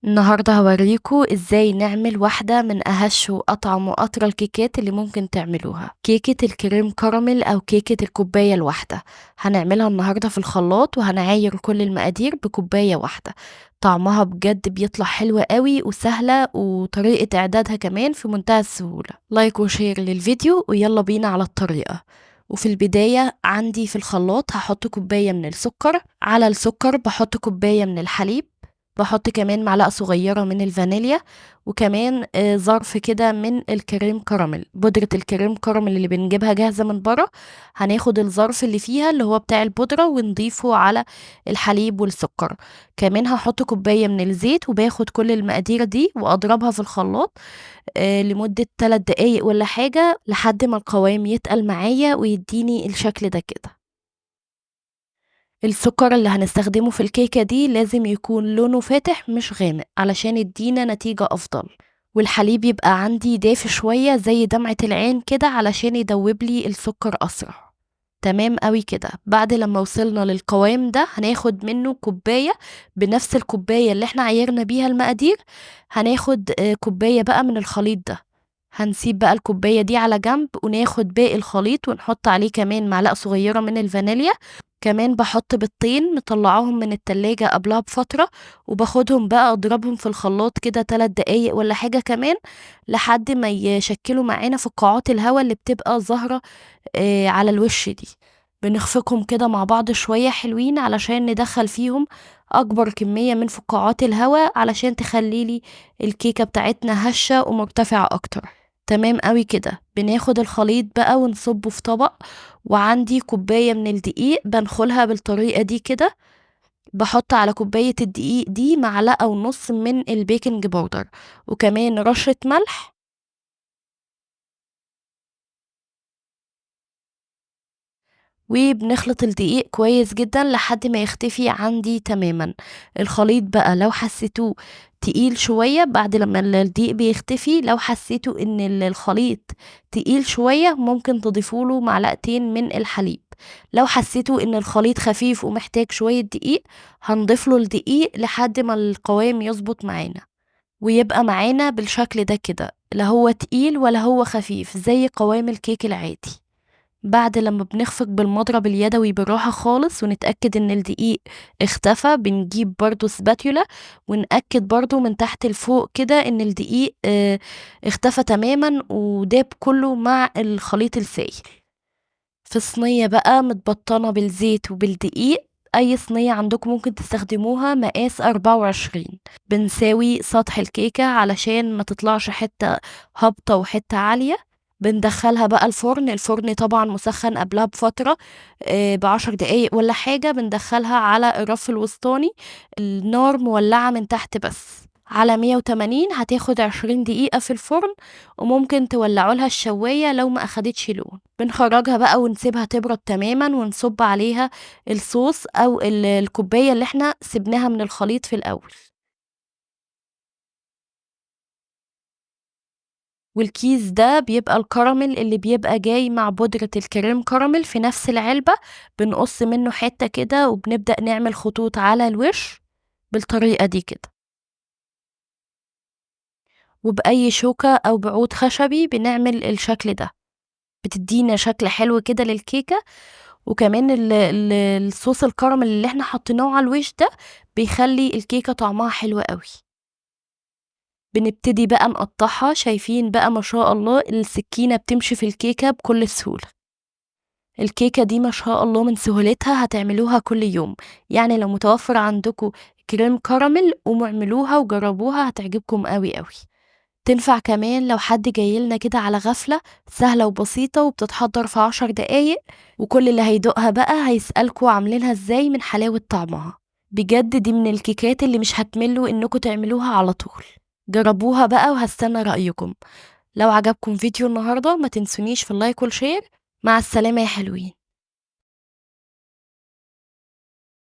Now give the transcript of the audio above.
النهاردة هوريكم ازاي نعمل واحدة من أهش وأطعم وأطرى الكيكات اللي ممكن تعملوها، كيكة الكريم كراميل أو كيكة الكوباية الواحدة. هنعملها النهاردة في الخلاط وهنعاير كل المقادير بكوباية واحدة. طعمها بجد بيطلع حلو قوي وسهلة، وطريقة إعدادها كمان في منتهى السهولة. لايك وشير للفيديو ويلا بينا على الطريقة. وفي البداية عندي في الخلاط هحط كوباية من السكر، على السكر بحط كوباية من الحليب، باحط كمان معلقة صغيرة من الفانيليا، وكمان ظرف كده من الكريم كراميل، بودرة الكريم كراميل اللي بنجيبها جاهزة من برّه. هناخد الظرف اللي فيها اللي هو بتاع البودرة ونضيفه على الحليب والسكر. كمان هاحط كوباية من الزيت، وباخد كل المقادير دي وأضربها في الخلاط لمدة 3 دقايق والّا حاجة، لحد ما القوام يتقل معايا ويدّيني الشكل ده كده. السكر اللي هنستخدمه في الكيكة دي لازم يكون لونه فاتح مش غامق علشان يدينا نتيجة أفضل، والحليب يبقى عندي دافي شوية زي دمعة العين كده علشان يدوب لي السكر أسرع. تمام قوي كده. بعد لما وصلنا للقوام ده هناخد منه كوباية، بنفس الكوباية اللي احنا عيرنا بيها المقادير. هناخد كوباية بقى من الخليط ده. هنسيب بقى الكوباية دي على جنب وناخد باقي الخليط ونحط عليه كمان معلقة صغيرة من الفانيليا. كمان باحط بيضتين مطلعاهم من التلاجة قبلها بفترة، وباخدهم بقى اضربهم في الخلاط كده 3 دقايق والّا حاجة كمان، لحد ما يشكلوا معانا فقاعات الهوا اللي بتبقى ظاهرة على الوش دي. بنخفقهم كده مع بعض شوية حلوين علشان ندخّل فيهم أكبر كمية من فقاعات الهوا علشان تخلّي لي الكيكة بتاعتنا هشة ومرتفعة أكتر. تمام أوي كده. بناخد الخليط بقى ونصُبّه في طبق، وعندي كوباية من الدقيق بانخلها بالطريقة دي كده. باحط على كوباية الدقيق دي معلقة ونُص من البيكنج باودر، وكمان رشة ملح. وبنخلط الدقيق كويس جدًا لحد ما يختفي عندي تمامًا. الخليط بقى لو حسيتوه تقيل شوية بعد لمّا الدقيق بيختفي، لو حسيتوا إن الخليط تقيل شوية ممكن تضيفوا له معلقتين من الحليب. لو حسيتوا إن الخليط خفيف ومحتاج شوية دقيق، هنضيف له الدقيق لحد ما القوام يضبط معانا، ويبقى معانا بالشكل ده كده، لا هو تقيل ولا هو خفيف زي قوام الكيك العادي. بعد لمّا بنخفق بالمضرب اليدوي بالراحة خالص ونتأكد إن الدقيق اختفى، بنجيب برضه spatula ونأكد برضه من تحت لفوق كده إن الدقيق اختفى تمامًا وداب كلّه مع الخليط السايل. في صينية بقى متبطنة بالزيت وبالدقيق، أي صينية عندكم ممكن تستخدموها مقاس 24. بنساوي سطح الكيكة علشان ما تطلعش حتّة هابطة وحتّة عالية. بندخّلها بقى الفرن طبعًا مسخّن قبلها بفترة ب10 دقايق والّا حاجة. بندخّلها على الرف الوسطاني، النار مولّعة من تحت بس، على 180. هتاخد 20 دقيقة في الفرن، وممكن تولّعوا لها الشواية لو ما أخدتش لون. بنخرّجها بقى ونسيبها تبرد تمامًا ونصُب عليها الصوص أو الكوباية اللي إحنا سِبناها من الخليط في الأول. والكيس ده بيبقى الكراميل اللي بيبقى جاي مع بودرة الكريم كراميل في نفس العلبة. بنقص منه حتة كده وبنبدأ نعمل خطوط على الوش بالطريقة دي كده، وبأي شوكة أو بعود خشبي بنعمل الشكل ده. بتدينا شكل حلو كده للكيكة. وكمان الصوص الكراميل اللي إحنا حطيناه على الوش ده بيخلّي الكيكة طعمها حلو أوي. بنبتدي بقى نقطّعها، شايفين بقى ما شاء الله السكينة بتمشي في الكيكة بكل سهولة. الكيكة دي ما شاء الله من سهولتها هتعملوها كل يوم. يعني لو متوفر عندكم كريم كراميل قوموا اعملوها وجربوها هتعجبكم أوي أوي. تنفع كمان لو حد جاي لنا كده على غفلة، سهلة وبسيطة وبتتحضر في 10 دقايق، وكل اللي هيدوقها بقى هيسألكوا عاملينها ازاي من حلاوة طعمها. بجد دي من الكيكات اللي مش هتملوا انكم تعملوها على طول. جربوها بقى وهستنى رأيكم. لو عجبكم فيديو النهاردة ما تنسونيش في اللايك والشير. مع السلامة يا حلوين.